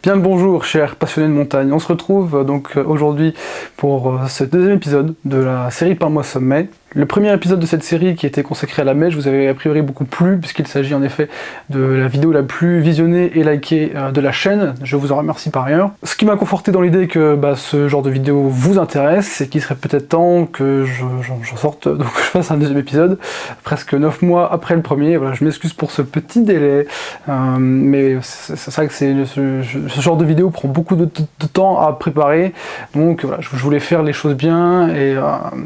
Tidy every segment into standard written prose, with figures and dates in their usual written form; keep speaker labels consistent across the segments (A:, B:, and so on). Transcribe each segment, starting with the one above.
A: Bien le bonjour chers passionnés de montagne, on se retrouve donc aujourd'hui pour ce deuxième épisode de la série Parle-moi Sommet. Le premier épisode de cette série qui était consacré à la mèche vous avait a priori beaucoup plu puisqu'il s'agit en effet de la vidéo la plus visionnée et likée de la chaîne, je vous en remercie par ailleurs. Ce qui m'a conforté dans l'idée que ce genre de vidéo vous intéresse et qu'il serait peut-être temps que j'en sorte, donc je fasse un deuxième épisode, presque 9 mois après le premier. Voilà, je m'excuse pour ce petit délai, mais c'est vrai que ce genre de vidéo prend beaucoup de temps à préparer, donc voilà, je voulais faire les choses bien et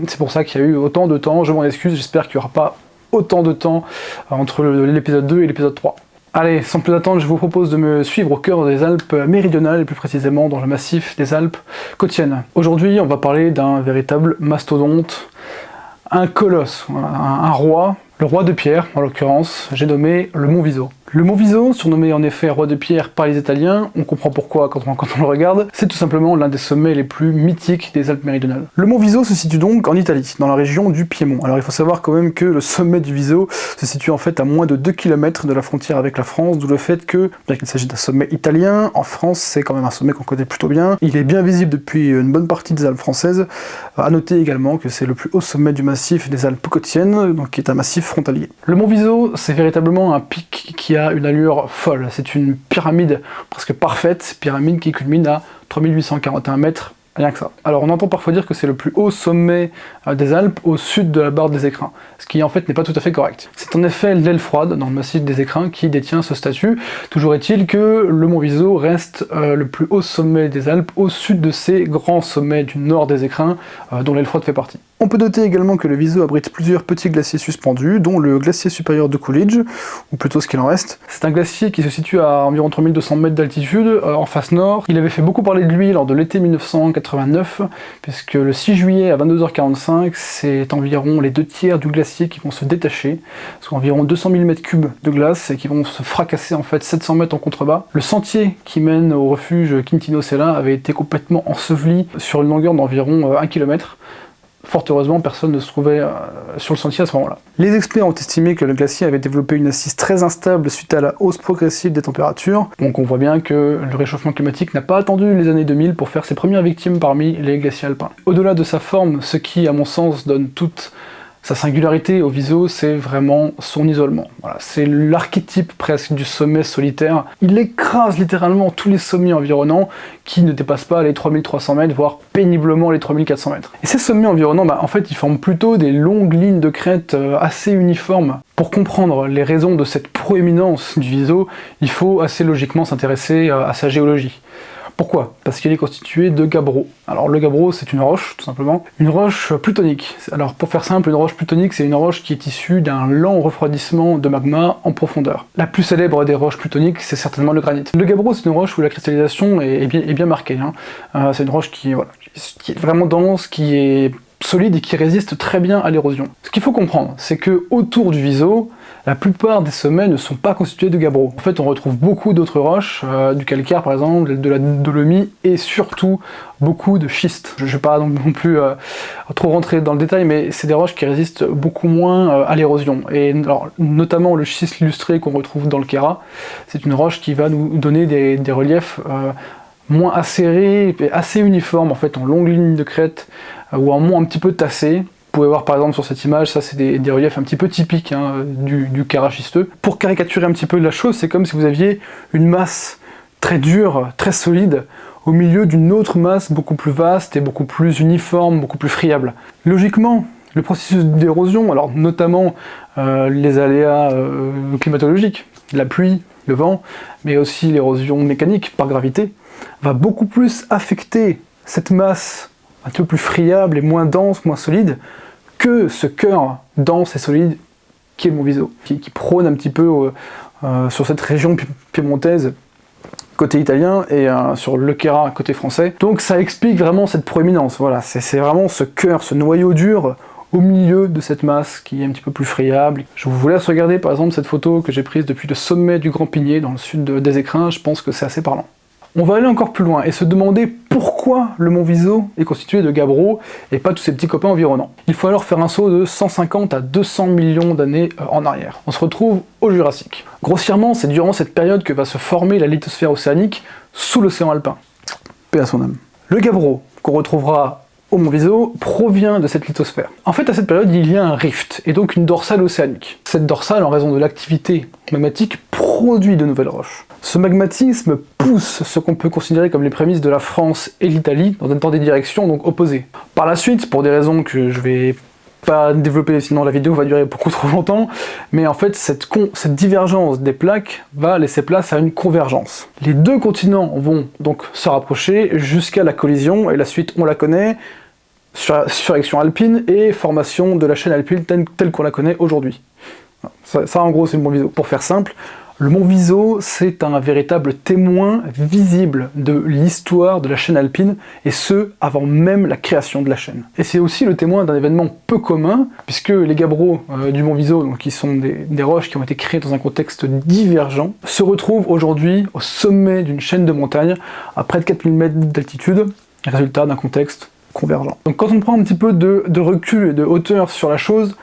A: c'est pour ça qu'il y a eu autant de temps, je m'en excuse, j'espère qu'il n'y aura pas autant de temps entre l'épisode 2 et l'épisode 3. Allez, sans plus attendre, je vous propose de me suivre au cœur des Alpes méridionales, et plus précisément dans le massif des Alpes côtiennes. Aujourd'hui, on va parler d'un véritable mastodonte, un colosse, un roi, le roi de pierre en l'occurrence, j'ai nommé le Mont Viso. Le Mont Viso, surnommé en effet roi de pierre par les Italiens, on comprend pourquoi quand on le regarde, c'est tout simplement l'un des sommets les plus mythiques des Alpes méridionales. Le Mont Viso se situe donc en Italie, dans la région du Piémont. Alors il faut savoir quand même que le sommet du Viso se situe en fait à moins de 2 km de la frontière avec la France, d'où le fait que, bien qu'il s'agisse d'un sommet italien, en France c'est quand même un sommet qu'on connaît plutôt bien. Il est bien visible depuis une bonne partie des Alpes françaises. À noter également que c'est le plus haut sommet du massif des Alpes côtiennes, donc qui est un massif frontalier. Le Mont Viso, c'est véritablement un pic qui a une allure folle. C'est une pyramide presque parfaite, pyramide qui culmine à 3841 mètres, rien que ça. Alors on entend parfois dire que c'est le plus haut sommet des Alpes au sud de la barre des Écrins, ce qui en fait n'est pas tout à fait correct. C'est en effet l'aile froide dans le massif des Écrins qui détient ce statut. Toujours est-il que le Mont Viso reste le plus haut sommet des Alpes au sud de ces grands sommets du nord des Écrins dont l'aile froide fait partie. On peut noter également que le Viso abrite plusieurs petits glaciers suspendus, dont le glacier supérieur de Coolidge, ou plutôt ce qu'il en reste. C'est un glacier qui se situe à environ 3200 mètres d'altitude, en face nord. Il avait fait beaucoup parler de lui lors de l'été 1989, puisque le 6 juillet à 22h45, c'est environ les 2 tiers du glacier qui vont se détacher, soit environ 200 000 mètres cubes de glace, et qui vont se fracasser en fait 700 mètres en contrebas. Le sentier qui mène au refuge Quintino Sella avait été complètement enseveli sur une longueur d'environ 1 km. Fort heureusement, personne ne se trouvait sur le sentier à ce moment-là. Les experts ont estimé que le glacier avait développé une assise très instable suite à la hausse progressive des températures, donc on voit bien que le réchauffement climatique n'a pas attendu les années 2000 pour faire ses premières victimes parmi les glaciers alpins. Au-delà de sa forme, ce qui, à mon sens, donne toute sa singularité au Viso, c'est vraiment son isolement. Voilà, c'est l'archétype presque du sommet solitaire. Il écrase littéralement tous les sommets environnants qui ne dépassent pas les 3300 mètres, voire péniblement les 3400 mètres. Et ces sommets environnants, en fait, ils forment plutôt des longues lignes de crête assez uniformes. Pour comprendre les raisons de cette proéminence du Viso, il faut assez logiquement s'intéresser à sa géologie. Pourquoi? Parce qu'il est constitué de gabbro. Alors le gabbro, c'est une roche, tout simplement. Une roche plutonique. Alors pour faire simple, une roche plutonique, c'est une roche qui est issue d'un lent refroidissement de magma en profondeur. La plus célèbre des roches plutoniques, c'est certainement le granit. Le gabbro, c'est une roche où la cristallisation est bien marquée. C'est une roche qui est vraiment dense, qui est solide et qui résiste très bien à l'érosion. Ce qu'il faut comprendre, c'est que autour du Viso, la plupart des sommets ne sont pas constitués de gabbro. En fait, on retrouve beaucoup d'autres roches, du calcaire par exemple, de la dolomie, et surtout beaucoup de schiste. Je ne vais pas non plus trop rentrer dans le détail, mais c'est des roches qui résistent beaucoup moins à l'érosion. Et alors, notamment le schiste illustré qu'on retrouve dans le Queyras, c'est une roche qui va nous donner des reliefs moins acérés et assez uniformes, en fait, en longues lignes de crête, ou en mont un petit peu tassé. Vous pouvez voir par exemple sur cette image, ça c'est des reliefs un petit peu typiques du Queyras schisteux. Pour caricaturer un petit peu la chose, c'est comme si vous aviez une masse très dure, très solide, au milieu d'une autre masse beaucoup plus vaste et beaucoup plus uniforme, beaucoup plus friable. Logiquement, le processus d'érosion, alors notamment les aléas climatologiques, la pluie, le vent, mais aussi l'érosion mécanique par gravité, va beaucoup plus affecter cette masse un peu plus friable et moins dense, moins solide, que ce cœur dense et solide qui est le Mont Viso, qui prône un petit peu sur cette région piémontaise côté italien et sur le Queyras côté français. Donc ça explique vraiment cette proéminence, voilà, c'est vraiment ce cœur, ce noyau dur au milieu de cette masse qui est un petit peu plus friable. Je vous laisse regarder par exemple cette photo que j'ai prise depuis le sommet du Grand Pigné dans le sud des Écrins, je pense que c'est assez parlant. On va aller encore plus loin et se demander pourquoi le Mont Viso est constitué de gabbro et pas tous ses petits copains environnants. Il faut alors faire un saut de 150 à 200 millions d'années en arrière. On se retrouve au Jurassique. Grossièrement, c'est durant cette période que va se former la lithosphère océanique, sous l'océan alpin. Paix à son âme. Le gabbro, qu'on retrouvera au Mont Viso, provient de cette lithosphère. En fait, à cette période, il y a un rift, et donc une dorsale océanique. Cette dorsale, en raison de l'activité magmatique, produit de nouvelles roches. Ce magmatisme pousse ce qu'on peut considérer comme les prémices de la France et l'Italie dans des directions donc opposées. Par la suite, pour des raisons que je vais pas développer, sinon la vidéo va durer beaucoup trop longtemps, mais en fait cette divergence des plaques va laisser place à une convergence. Les deux continents vont donc se rapprocher jusqu'à la collision, et la suite on la connaît, surréaction alpine et formation de la chaîne alpine telle qu'on la connaît aujourd'hui. Ça en gros c'est le Mont Viso. Pour faire simple, le Mont Viso, c'est un véritable témoin visible de l'histoire de la chaîne alpine, et ce, avant même la création de la chaîne. Et c'est aussi le témoin d'un événement peu commun, puisque les gabbros du Mont Viso, donc, qui sont des roches qui ont été créées dans un contexte divergent, se retrouvent aujourd'hui au sommet d'une chaîne de montagnes, à près de 4000 mètres d'altitude, résultat d'un contexte convergent. Donc quand on prend un petit peu de recul et de hauteur sur la chose,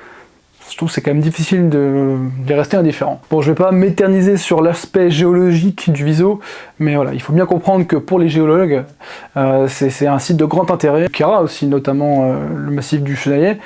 A: je trouve que c'est quand même difficile de rester indifférent. Bon, je vais pas m'éterniser sur l'aspect géologique du Viso, mais voilà, il faut bien comprendre que pour les géologues, c'est un site de grand intérêt. Kara aussi, notamment le massif du Chenaillet,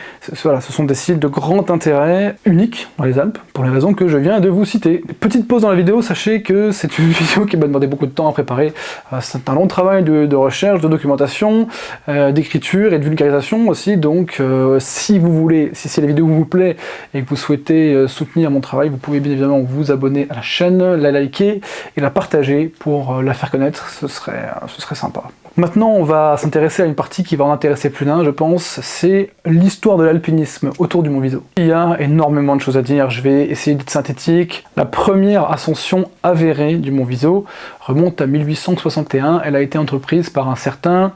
A: voilà, ce sont des sites de grand intérêt, uniques dans les Alpes, pour les raisons que je viens de vous citer. Petite pause dans la vidéo, sachez que c'est une vidéo qui m'a demandé beaucoup de temps à préparer. C'est un long travail de recherche, de documentation, d'écriture et de vulgarisation aussi, donc si vous voulez, si la vidéo vous plaît, et que vous souhaitez soutenir mon travail, vous pouvez bien évidemment vous abonner à la chaîne, la liker et la partager pour la faire connaître, ce serait sympa. Maintenant, on va s'intéresser à une partie qui va en intéresser plus d'un, je pense, c'est l'histoire de l'alpinisme autour du Mont Viso. Il y a énormément de choses à dire, je vais essayer d'être synthétique. La première ascension avérée du Mont Viso remonte à 1861, elle a été entreprise par un certain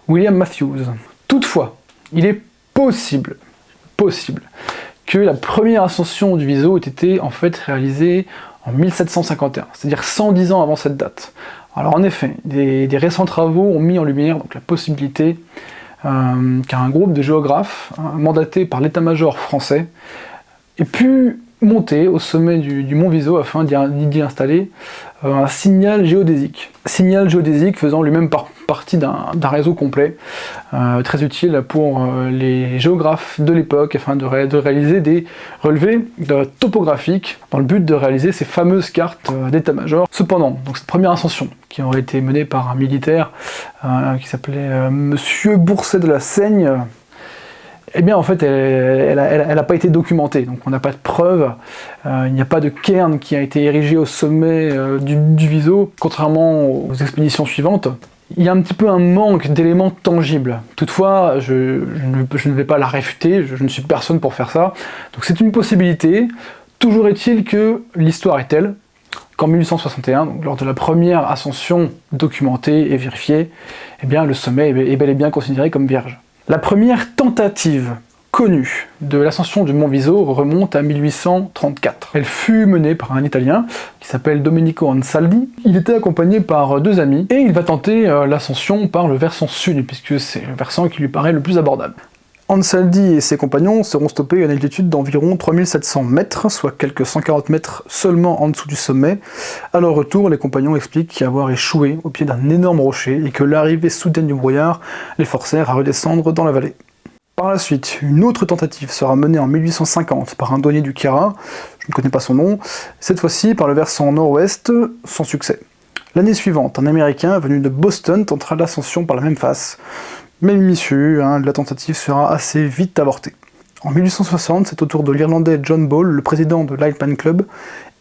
A: William Matthews. Toutefois, il est possible que la première ascension du Viso ait été en fait réalisée en 1751, c'est-à-dire 110 ans avant cette date. Alors en effet, des récents travaux ont mis en lumière donc, la possibilité qu'un groupe de géographes mandaté par l'état-major français ait pu monter au sommet du Mont Viso afin d'y installer un signal géodésique. Signal géodésique faisant lui-même partie d'un réseau complet, très utile pour les géographes de l'époque afin de réaliser des relevés topographiques dans le but de réaliser ces fameuses cartes d'état-major. Cependant, donc cette première ascension qui aurait été menée par un militaire qui s'appelait Monsieur Bourset de la Seigne, eh bien en fait elle n'a pas été documentée, donc on n'a pas de preuves, il n'y a pas de cairn qui a été érigé au sommet du Viso, contrairement aux expéditions suivantes. Il y a un petit peu un manque d'éléments tangibles. Toutefois, je ne vais pas la réfuter, je ne suis personne pour faire ça, donc c'est une possibilité. Toujours est-il que l'histoire est telle qu'en 1861, donc lors de la première ascension documentée et vérifiée, eh bien le sommet est bel et bien considéré comme vierge. La première tentative connue de l'ascension du Mont Viso remonte à 1834. Elle fut menée par un Italien qui s'appelle Domenico Ansaldi. Il était accompagné par deux amis et il va tenter l'ascension par le versant sud, puisque c'est le versant qui lui paraît le plus abordable. Ansaldi et ses compagnons seront stoppés à une altitude d'environ 3700 mètres, soit quelques 140 mètres seulement en dessous du sommet. À leur retour, les compagnons expliquent avoir échoué au pied d'un énorme rocher et que l'arrivée soudaine du brouillard les forcèrent à redescendre dans la vallée. Par la suite, une autre tentative sera menée en 1850 par un douanier du Kara, je ne connais pas son nom, cette fois-ci par le versant nord-ouest, sans succès. L'année suivante, un Américain venu de Boston tentera l'ascension par la même face. Même issue, la tentative sera assez vite avortée. En 1860, c'est au tour de l'Irlandais John Ball, le président de l'Alpine Club,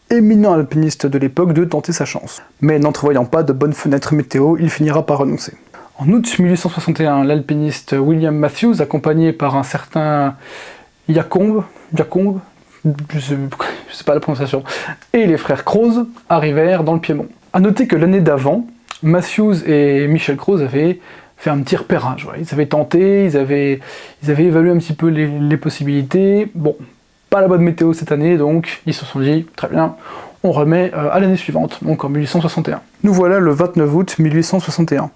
A: éminent alpiniste de l'époque, de tenter sa chance. Mais n'entrevoyant pas de bonnes fenêtres météo, il finira par renoncer. En août 1861, l'alpiniste William Matthews, accompagné par un certain Jacomb, je sais pas la prononciation, et les frères Croze, arrivèrent dans le Piémont. A noter que l'année d'avant, Matthews et Michel Croze avaient fait un petit repérage, voilà. Ils avaient tenté, ils avaient évalué un petit peu les possibilités. Bon, pas la bonne météo cette année, donc ils se sont dit, très bien, on remet à l'année suivante, donc en 1861. Nous voilà le 29 août 1861.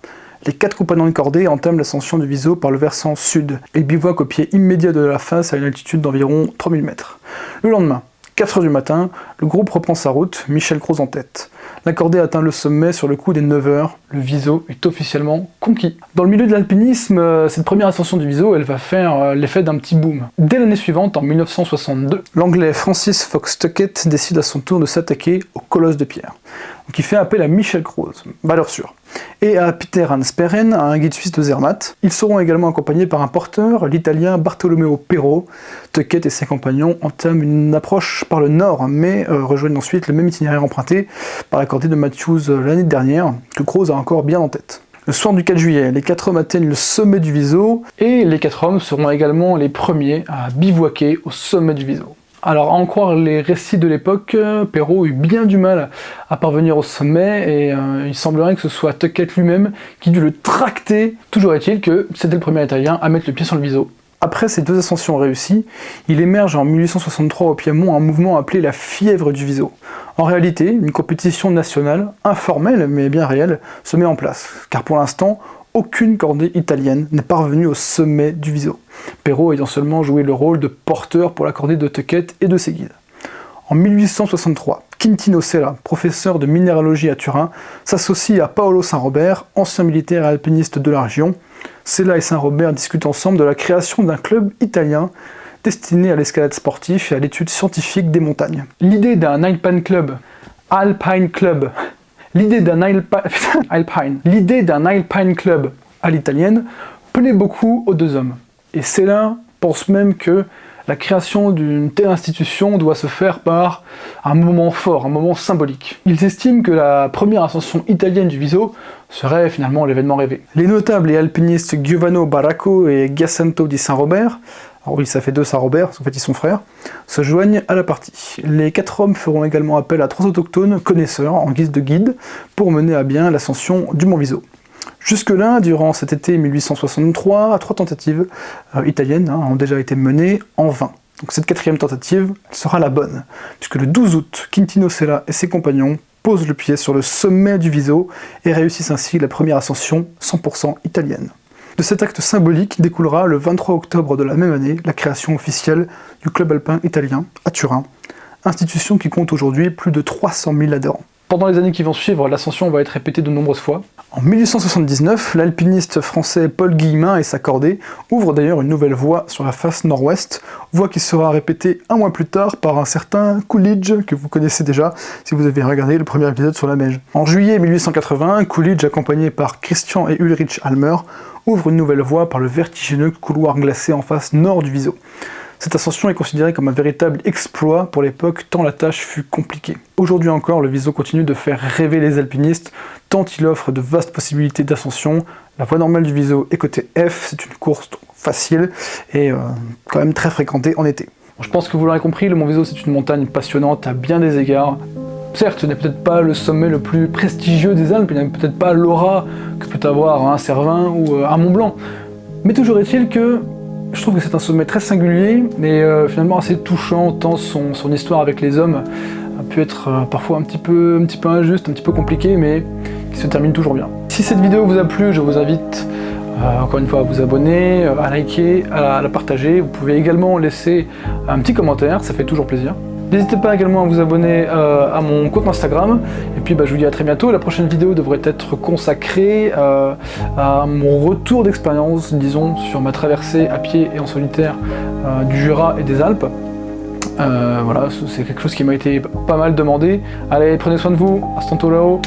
A: Les 4 compagnons de cordée entament l'ascension du Viso par le versant sud, et bivouaquent au pied immédiat de la face à une altitude d'environ 3000 mètres. Le lendemain, 4 h du matin, le groupe reprend sa route, Michel Croze en tête. La cordée atteint le sommet sur le coup des 9 heures. Le Viso est officiellement conquis. Dans le milieu de l'alpinisme, cette première ascension du Viso, elle va faire l'effet d'un petit boom. Dès l'année suivante, en 1962, l'anglais Francis Fox Tuckett décide à son tour de s'attaquer au colosse de pierre. Donc il fait appel à Michel Croze, valeur sûre, et à Peter Hans Perren, un guide suisse de Zermatt. Ils seront également accompagnés par un porteur, l'italien Bartolomeo Perro. Tuckett et ses compagnons entament une approche par le nord, mais rejoignent ensuite le même itinéraire emprunté par la cordée de Matthews l'année dernière, que Croze a encore bien en tête. Le soir du 4 juillet, les 4 hommes atteignent le sommet du Viso, et les 4 hommes seront également les premiers à bivouaquer au sommet du Viso. Alors, à en croire les récits de l'époque, Perro eut bien du mal à parvenir au sommet, et il semblerait que ce soit Tuckett lui-même qui dut le tracter. Toujours est-il que c'était le premier Italien à mettre le pied sur le Viso. Après ces 2 ascensions réussies, il émerge en 1863 au Piémont un mouvement appelé la fièvre du Viso. En réalité, une compétition nationale, informelle mais bien réelle, se met en place, car pour l'instant, aucune cordée italienne n'est parvenue au sommet du Viso, Perro ayant seulement joué le rôle de porteur pour la cordée de Tuckett et de ses guides. En 1863, Quintino Sella, professeur de minéralogie à Turin, s'associe à Paolo Saint-Robert, ancien militaire et alpiniste de la région. Sella et Saint-Robert discutent ensemble de la création d'un club italien destiné à l'escalade sportive et à l'étude scientifique des montagnes. L'idée d'un Alpine Club à l'italienne plaît beaucoup aux 2 hommes. Et Sella pense même que la création d'une telle institution doit se faire par un moment fort, un moment symbolique. Ils estiment que la première ascension italienne du Viso serait finalement l'événement rêvé. Les notables et alpinistes Giovanni Baracco et Giacinto di Saint-Robert, alors oui, ça fait 2 Saint-Robert, en fait ils sont frères, se joignent à la partie. Les 4 hommes feront également appel à 3 autochtones connaisseurs en guise de guide pour mener à bien l'ascension du Mont Viso. Jusque-là, durant cet été 1863, 3 tentatives italiennes ont déjà été menées en vain. Donc cette 4e tentative sera la bonne, puisque le 12 août, Quintino Sella et ses compagnons posent le pied sur le sommet du Viso et réussissent ainsi la première ascension 100% italienne. De cet acte symbolique découlera le 23 octobre de la même année la création officielle du club alpin italien à Turin, institution qui compte aujourd'hui plus de 300 000 adhérents. Pendant les années qui vont suivre, l'ascension va être répétée de nombreuses fois. En 1879, l'alpiniste français Paul Guillemin et sa cordée ouvrent d'ailleurs une nouvelle voie sur la face nord-ouest, voie qui sera répétée un mois plus tard par un certain Coolidge, que vous connaissez déjà si vous avez regardé le premier épisode sur la Meije. En juillet 1881, Coolidge, accompagné par Christian et Ulrich Almer, ouvre une nouvelle voie par le vertigineux couloir glacé en face nord du Viso. Cette ascension est considérée comme un véritable exploit pour l'époque, tant la tâche fut compliquée. Aujourd'hui encore, le Viso continue de faire rêver les alpinistes, tant il offre de vastes possibilités d'ascension. La voie normale du Viso est côté F, c'est une course facile et quand même très fréquentée en été. Je pense que vous l'aurez compris, le Mont Viso c'est une montagne passionnante à bien des égards. Certes, ce n'est peut-être pas le sommet le plus prestigieux des Alpes, il n'a peut-être pas l'aura que peut avoir un Cervin ou un Mont Blanc, mais toujours est-il que je trouve que c'est un sommet très singulier, mais finalement assez touchant, tant son histoire avec les hommes a pu être parfois un petit peu injuste, un petit peu compliqué, mais qui se termine toujours bien. Si cette vidéo vous a plu, je vous invite encore une fois à vous abonner, à liker, à la partager. Vous pouvez également laisser un petit commentaire, ça fait toujours plaisir. N'hésitez pas également à vous abonner à mon compte Instagram, et puis je vous dis à très bientôt. La prochaine vidéo devrait être consacrée à mon retour d'expérience, disons, sur ma traversée à pied et en solitaire du Jura et des Alpes. Voilà, c'est quelque chose qui m'a été pas mal demandé. Allez, prenez soin de vous, à tantôt là-haut.